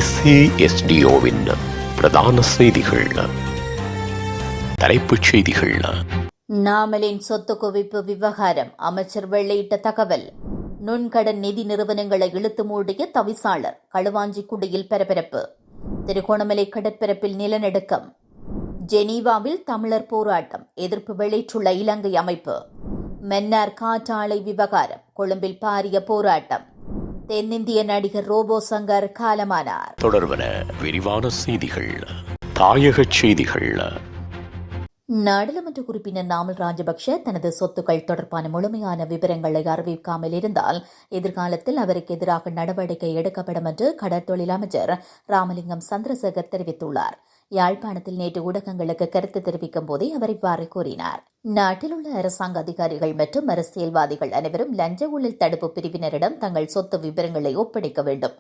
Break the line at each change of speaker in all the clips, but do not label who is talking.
SASDOவின் பிரதான செய்திகள். தலைப்புச் செய்திகள்.
நாமலின் சொத்து குவிப்பு விவகாரம் அமைச்சர் வெளியிட்ட தகவல். நுண்கடன் நிதி நிறுவனங்களை இழுத்து மூடிய தவிசாளர், களுவாஞ்சிக்குடியில் பரபரப்பு. திருகோணமலை கடற்பரப்பில் நிலநடுக்கம். ஜெனீவாவில் தமிழர் போராட்டம், எதிர்ப்பு வெளியிட்டுள்ள இலங்கை அமைப்பு. மன்னார் காற்றாலை விவகாரம், கொழும்பில் பாரிய போராட்டம். தென்னிந்திய நடிகர் ரோபோ சங்கர் காலமானார்.
தொடர்வன விரிவான செய்திகள். தாயகச் செய்திகள்.
நாடாளுமன்ற உறுப்பினர் நாமல் ராஜபக்ஷ தனது சொத்துக்கள் தொடர்பான முழுமையான விவரங்களை அறிவிக்காமல் இருந்தால் எதிர்காலத்தில் அவருக்கு எதிராக நடவடிக்கை எடுக்கப்படும் என்று கடற்தொழில் அமைச்சர் ராமலிங்கம் சந்திரசேகர் தெரிவித்துள்ளார். யாழ்ப்பாணத்தில் நேற்று ஊடகங்களுக்கு கருத்து தெரிவிக்கும் போதே அவர் இவ்வாறு கூறினார். நாட்டில் உள்ள அரசாங்க அதிகாரிகள் மற்றும் அரசியல்வாதிகள் அனைவரும் லஞ்ச ஊழல் தடுப்பு பிரிவினரிடம் தங்கள் சொத்து விவரங்களை ஒப்படைக்க வேண்டும்.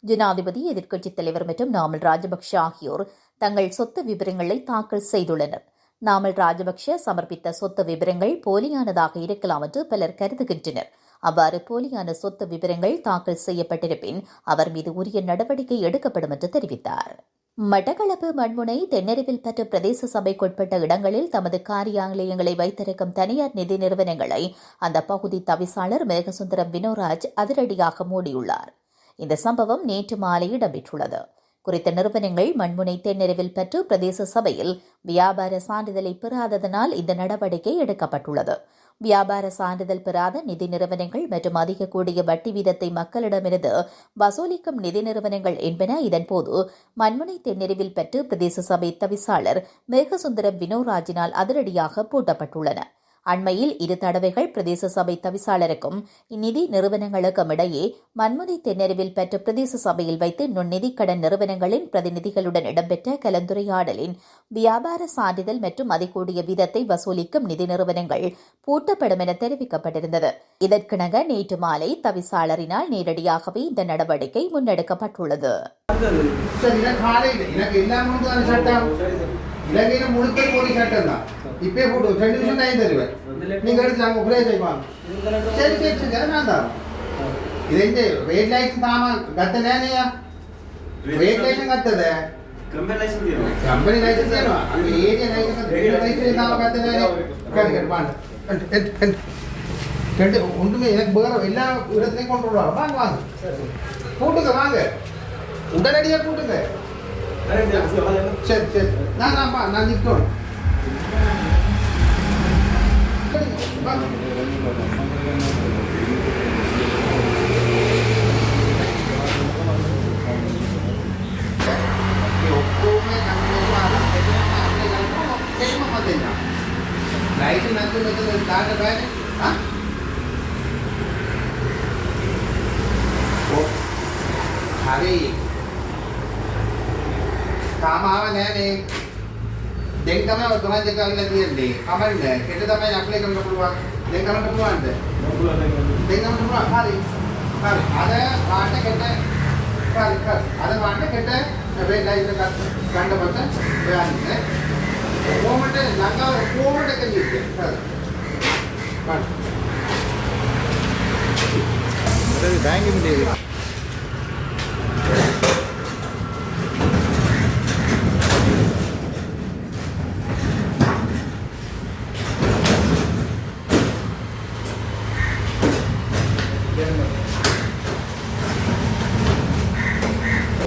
ஜனாதிபதி, எதிர்க்கட்சித் தலைவர் மற்றும் நாமல் ராஜபக்ஷ ஆகியோர் தங்கள் சொத்து விவரங்களை தாக்கல் செய்துள்ளனர். நாமல் ராஜபக்ஷ சமர்ப்பித்த சொத்து விவரங்கள் போலியானதாக இருக்கலாம் என்று பலர் கருதுகின்றனர். அவ்வாறு போலியான சொத்து விவரங்கள் தாக்கல் செய்யப்பட்டிருப்பின் அவர் மீது உரிய நடவடிக்கை எடுக்கப்படும் என்று தெரிவித்தார். மட்டக்களப்பு மண்முனை தென்னறிவில் பெற்ற பிரதேச சபைக்குட்பட்ட இடங்களில் தமது காரியாலயங்களை வைத்திருக்கும் தனியார் நிதி நிறுவனங்களை அந்த பகுதி தவிசாளர் மேகசுந்தரம் வினோராஜ் அதிரடியாக மூடியுள்ளார். இந்த சம்பவம் நேற்று மாலை இடம்பெற்றுள்ளது. குறித்த நிறுவனங்கள் மண்முனை தென்னறிவில் பெற்று பிரதேச சபையில் வியாபார சான்றிதழை பெறாததனால் இந்த நடவடிக்கை எடுக்கப்பட்டுள்ளது. வியாபார சான்றிதழ் பெறாத நிதி நிறுவனங்கள் மற்றும் அதிக கூடிய வட்டி வீதத்தை மக்களிடமிருந்து வசூலிக்கும் நிதி நிறுவனங்கள் என்பன இதன்போது மண்முனை தென்னறிவில் பெற்று பிரதேச சபை தவிசாளர் மேகசுந்தரம் வினோராஜினால் அதிரடியாக பூட்டப்பட்டுள்ளன. அண்மையில் 2 தடவைகள் பிரதேச சபை தவிசாளருக்கும் இந்நிதி நிறுவனங்களுக்கும் இடையே மண்முனை தென்னறிவில் பெற்ற பிரதேச சபையில் வைத்து நுண்நிதி கடன் நிறுவனங்களின் பிரதிநிதிகளுடன் இடம்பெற்ற கலந்துரையாடலின் வியாபார சான்றிதழ் மற்றும் அதிகூடிய வீதத்தை வசூலிக்கும் நிதி நிறுவனங்கள் பூட்டப்படும் என தெரிவிக்கப்பட்டிருந்தது. இதற்கிணங்க நேற்று மாலை தவிசாளரினால் நேரடியாகவே இந்த நடவடிக்கை முன்னெடுக்கப்பட்டுள்ளது.
இலங்கையில முழுக்க போலி சட்டம் தான். இப்பே போட்டு 2 நிமிஷம் டைம் தருவேன். நீங்க எடுத்து அங்க உரையை செய்வாங்க. சரி சரி சரி நான் தான். இதை ரேட் லைசன்ஸ் தாமா கத்தனேனியா? ரேட் லைசன்ஸ் கத்ததே. ಕಂಪನಿ ಲೈಸೆನ್ಸ್ ಏನು? ಅಲ್ಲಿ ಏರಿಯಾ ಲೈಸೆನ್ಸ್ தாமா கத்தனேனியா? கரெக்ட் ரெண்டு ஒன்றுமே எனக்கு வேற எல்லா இடத்துலையும் கொண்டு வருவாங்க. வாங்க வாங்க கூட்டுங்க, வாங்க உடனடியாக கூட்டுங்க. சரி சரி நான் நிற்கணும். hari කාමාව නෑනේ. දැන් තමයි ඔතන දෙක අල්ලලා තියෙන්නේ. කමන්නේ. හෙට තමයි ඇප්ලයි කරන්න පුළුවන්. දැන් කරන්න පුළුවන්ද? දැන් කරන්න පුළුවන්. හරි. හරි. අද වාට හෙට හරි හරි. අද වාට හෙට මේ ලයිසන්ස් ගන්න පස්සේ ඔයන්නේ. කොහොමද ළඟ කොහොමද කියන්නේ? හරි. හරි. බෑන්කින් දෙවි.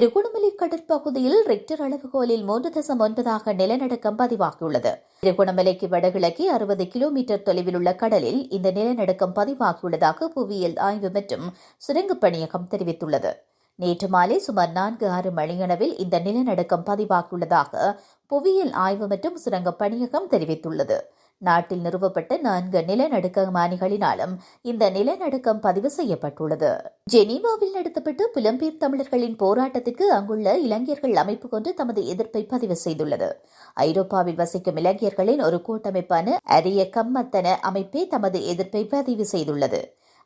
திருகோணமலை கடற்பகுதியில் ரிக்டர் அளவுகோலில் 3.9 நிலநடுக்கம் பதிவாகியுள்ளது. திருகோணமலைக்கு வடகிழக்கே 60 கிலோமீட்டர் தொலைவில் உள்ள கடலில் இந்த நிலநடுக்கம் பதிவாகியுள்ளதாக புவியியல் ஆய்வு மற்றும் சுரங்கப் பணியகம் தெரிவித்துள்ளது. நேற்று மாலை சுமார் 4-6 மணியளவில் இந்த நிலநடுக்கம் பதிவாகியுள்ளதாக புவியியல் ஆய்வு மற்றும் சுரங்கப் பணியகம் தெரிவித்துள்ளது. நாட்டில் நிறுவப்பட்ட 4 நிலநடுக்கமானிகளினாலும் இந்த நிலநடுக்கம் பதிவு செய்யப்பட்டுள்ளது. ஜெனீவாவில் நடத்தப்பட்ட புலம்பெயர் தமிழர்களின் போராட்டத்திற்கு அங்குள்ள இளைஞர்கள் அமைப்பு கொண்டு தமது எதிர்ப்பை பதிவு செய்துள்ளது. ஐரோப்பாவில் வசிக்கும் இளைஞர்களின் ஒரு கூட்டமைப்பான அரிய கம்மத்தன அமைப்பே தமது எதிர்ப்பை பதிவு செய்துள்ளது.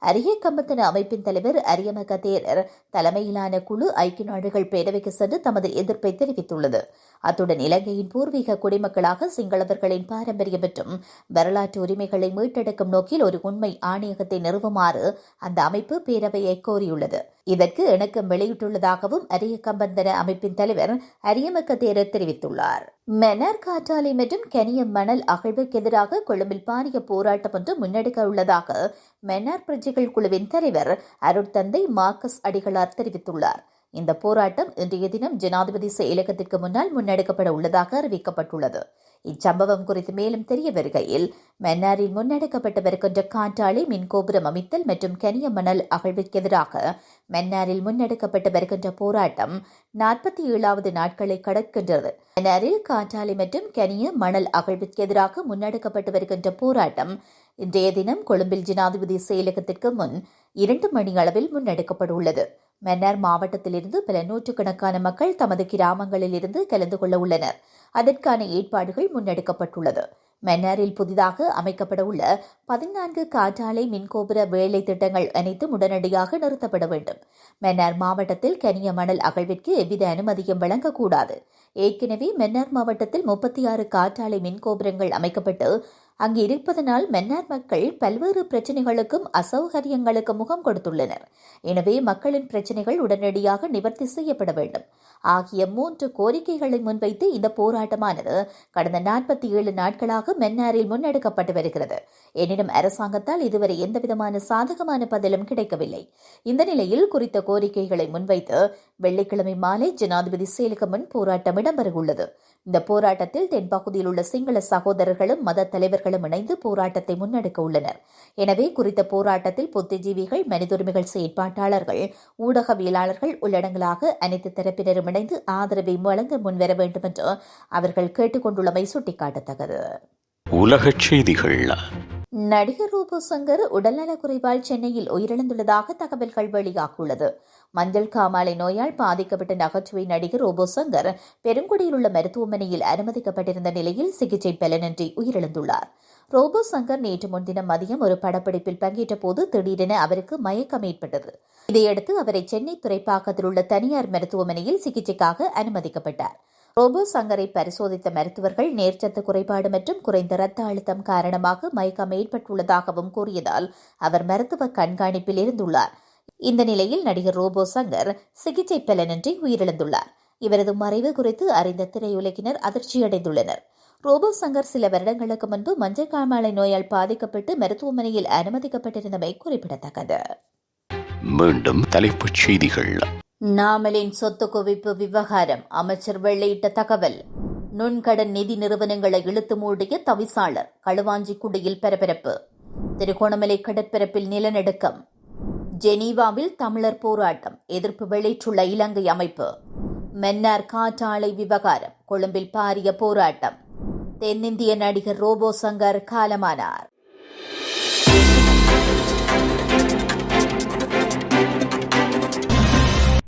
அரியக்கம்பத்தின அமைப்பின் தலைவர் அரியமக தேரர் தலைமையிலான குழு ஐக்கிய நாடுகள் பேரவைக்கு சென்று தமது எதிர்ப்பை தெரிவித்துள்ளது. அத்துடன் இலங்கையின் பூர்வீக குடிமக்களாக சிங்களவர்களின் பாரம்பரியம் மற்றும் வரலாற்று உரிமைகளை மீட்டெடுக்கும் நோக்கில் ஒரு உண்மை ஆணையகத்தை நிறுவுமாறு அந்த அமைப்பு பேரவையை கோரியுள்ளது. இதற்கு இணக்கம் வெளியிட்டுள்ளதாகவும் அரியக்கம்பந்தன அமைப்பின் தலைவர் அரியமக்க தேரர் தெரிவித்துள்ளார். மன்னார் காற்றாலை மற்றும் கனிய மணல் அகழ்வுக்கு எதிராக கொழும்பில் பாரிய போராட்டம் ஒன்று முன்னெடுக்க உள்ளதாக மன்னார் பிரஜைகள் குழுவின் தலைவர் அருட்தந்தை மார்க்கஸ் அடிகளார் தெரிவித்துள்ளார். இந்த போராட்டம் இன்றைய தினம் ஜனாதிபதி செயலகத்திற்கு முன்னால் முன்னெடுக்கப்பட உள்ளதாக அறிவிக்கப்பட்டுள்ளது. இச்சம்பவம் குறித்து மேலும் தெரிய வருகையில், மன்னாரில் முன்னெடுக்கப்பட்டு வருகின்ற காற்றாலை மின்கோபுரம் அமைத்தல் மற்றும் கனிய மணல் அகழ்வுக்கு எதிராக மன்னாரில் முன்னெடுக்கப்பட்டு வருகின்ற போராட்டம் 47வது நாட்களை கடக்கின்றது. மன்னாரில் காற்றாலை மற்றும் கனிய மணல் அகழ்வுக்கு எதிராக முன்னெடுக்கப்பட்டு வருகின்ற போராட்டம் இன்றைய தினம் கொழும்பில் ஜனாதிபதி செயலகத்திற்கு முன் 2 மணி அளவில் முன்னெடுக்கப்பட உள்ளது. மன்னார் மாவட்டத்திலிருந்து பல நூற்றுக்கணக்கான மக்கள் தமது கிராமங்களில் இருந்து கலந்து கொள்ள உள்ளனர். அதற்கான ஏற்பாடுகள் முன்னெடுக்கப்பட்டுள்ளது. மன்னாரில் புதிதாக அமைக்கப்பட உள்ள 14 காற்றாலை மின்கோபுர வேலை திட்டங்கள் அனைத்தும் உடனடியாக நிறுத்தப்பட வேண்டும். மன்னார் மாவட்டத்தில் கனிய மணல் அகழ்விற்கு எவ்வித அனுமதியும் வழங்கக்கூடாது. ஏற்கனவே மன்னார் மாவட்டத்தில் 36 காற்றாலை மின்கோபுரங்கள் அமைக்கப்பட்டு அங்கு இருப்பதனால் மன்னார் மக்கள் பல்வேறு பிரச்சினைகளுக்கும் அசௌகரியங்களுக்கும் முகம் கொடுத்துள்ளனர். எனவே மக்களின் பிரச்சினைகள் உடனடியாக நிவர்த்தி செய்யப்பட வேண்டும் ஆகிய 3 கோரிக்கைகளை முன்வைத்து இந்த போராட்டமானது கடந்த 47 நாட்களாக மன்னாரில் முன்னெடுக்கப்பட்டு வருகிறது. எனினும் அரசாங்கத்தால் இதுவரை எந்தவிதமான சாதகமான பதிலும் கிடைக்கவில்லை. இந்த நிலையில் குறித்த கோரிக்கைகளை முன்வைத்து வெள்ளிக்கிழமை மாலை ஜனாதிபதி செயலகம் முன் போராட்டம் இடம்பெறவுள்ளது. இந்த போராட்டத்தில் தென்பகுதியில் உள்ள சிங்கள சகோதரர்களும் மத தலைவர்களும் இணைந்து போராட்டத்தை முன்னெடுக்க உள்ளனர். எனவே குறித்த போராட்டத்தில் புத்திஜீவிகள், மனித உரிமைகள் செயற்பாட்டாளர்கள், ஊடகவியலாளர்கள் உள்ளடங்கலாக அனைத்து தரப்பினரும் இணைந்து ஆதரவை வழங்க முன்வர வேண்டும் என்று அவர்கள் கேட்டுக் கொண்டுள்ளமை சுட்டிக்காட்டத்தக்கது.
உலகச் செய்திகள்.
நடிகர் ரோபோ சங்கர் உடல்நலக்குறைவால் சென்னையில் உயிரிழந்துள்ளதாக தகவல்கள் வெளியாகியுள்ளது. மஞ்சள் காமாலை நோயால் பாதிக்கப்பட்ட நகைச்சுவை நடிகர் ரோபோ சங்கர் பெருங்குடியில் உள்ள மருத்துவமனையில் அனுமதிக்கப்பட்டிருந்த நிலையில் சிகிச்சை பலனின்றி உயிரிழந்துள்ளார். ரோபோ சங்கர் நேற்று முன்தினம் மதியம் ஒரு படப்பிடிப்பில் பங்கேற்ற போது திடீரென அவருக்கு மயக்கம் ஏற்பட்டது. இதையடுத்து அவரை சென்னை துறைப்பாக்கத்தில் உள்ள தனியார் மருத்துவமனையில் சிகிச்சைக்காக அனுமதிக்கப்பட்டார். ரோபோ சங்கரை பரிசோதித்த மருத்துவர்கள் நேர்ச்சத்து குறைபாடு மற்றும் குறைந்த இரத்த அழுத்தம் காரணமாக மயக்கம் ஏற்பட்டுள்ளதாகவும் கூறியதால் அவர் மருத்துவ கண்காணிப்பில் இருந்துள்ளார். இந்த நிலையில் நடிகர் ரோபோ சங்கர் சிகிச்சை பலனின்றி உயிரிழந்துள்ளார். இவரது மறைவு குறித்து அறிந்த திரையுலகினர் அதிர்ச்சியடைந்துள்ளனர். ரோபோ சங்கர் சில வருடங்களுக்கு முன்பு மஞ்சள் காமாலை நோயால் பாதிக்கப்பட்டு மருத்துவமனையில் அனுமதிக்கப்பட்டிருந்தமை குறிப்பிடத்தக்கது.
மீண்டும் தலைப்புச் செய்திகள்.
நாமலின் சொத்து குவிப்பு விவகாரம் அமைச்சர் வெளியிட்ட தகவல். நுண்கடன் நிதி நிறுவனங்களை இழுத்து மூடிய தவிசாளர், களுவாஞ்சிக்குடியில் பரபரப்பு. திருகோணமலை கடற்பரப்பில் நிலநடுக்கம். ஜெனீவாவில் தமிழர் போராட்டம், எதிர்ப்பு வெளியிட்டுள்ள இலங்கை அமைப்பு. மன்னார் காற்றாலை விவகாரம், கொழும்பில் பாரிய போராட்டம். தென்னிந்திய நடிகர் ரோபோ சங்கர் காலமானார்.